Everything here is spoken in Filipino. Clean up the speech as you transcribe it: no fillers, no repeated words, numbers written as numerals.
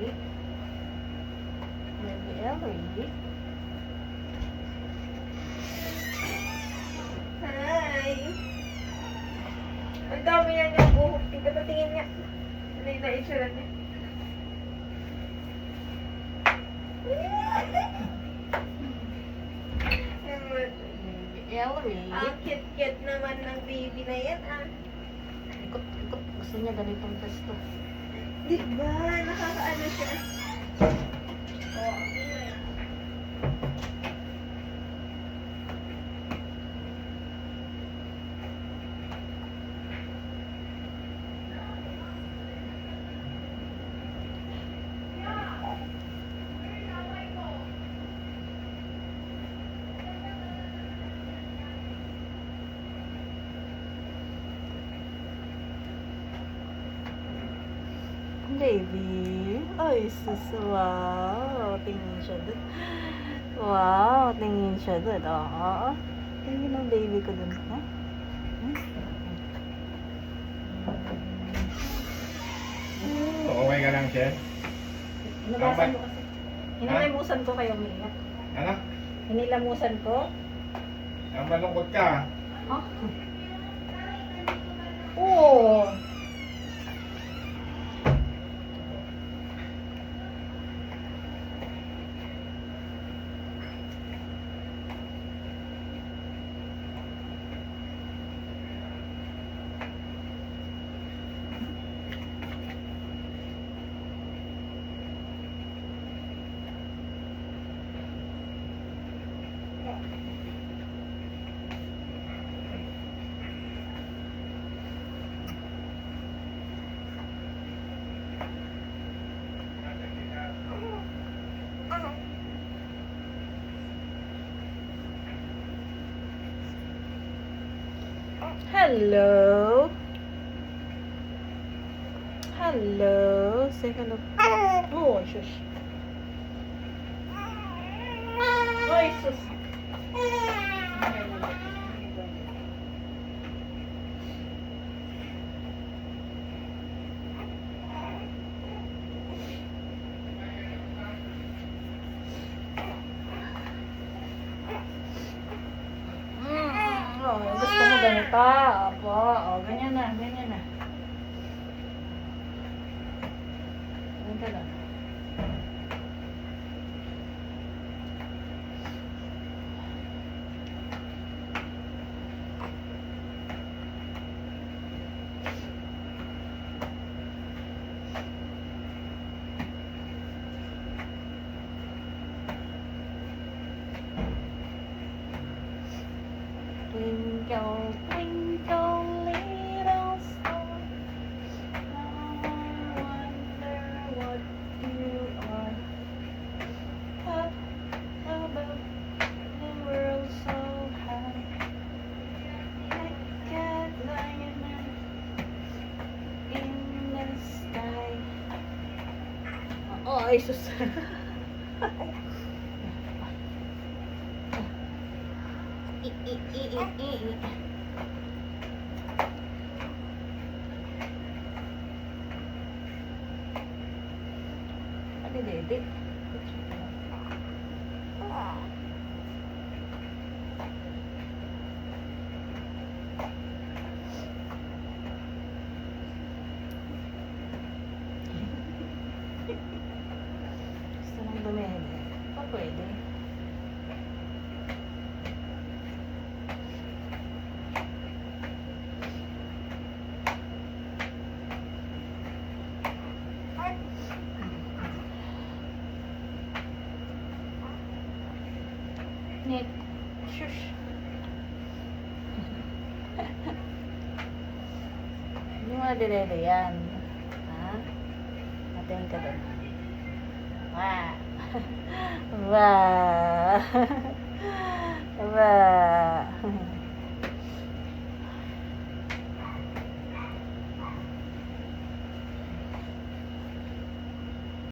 Baby Ellie. Hi! Ang dami na niya buhok. Tingnan patingin niya. Ano yung naitsura niya? Baby Ellie. Ang cute-cute naman ng baby na yan, ah. Ikot. Gusto niya ganitong pesto. Diba? Nakakaano siya. Oh, Baby. Ay, sus. Wow. Tingin siya dun. Wow. Tingin siya dun. Oo. Tingin ang baby ko dun. Ha? Okay ka lang, Chef? Hinilamusan ko kasi. Hinilamusan ko kayo, Mia. Ano? Hinilamusan ko. Ang malungkot ka. Ha? Oo. Hello. Hello. Say hello. Oh, shush. Ay, sus. Oh, gusto mo ganito? Opo. Oh, ganyan na. Ganyan na. Ganito lang. Twinkle, twinkle, little star, how I wonder what you are. Up above the world so high, like a diamond in the sky. Oh, ay sus. Ano dede? Gusto nang dumede. Pa pwede. Nick, shush. Hindi mo na dinede yan. Ha? Natingin ka doon. Wow. Wow. Wow.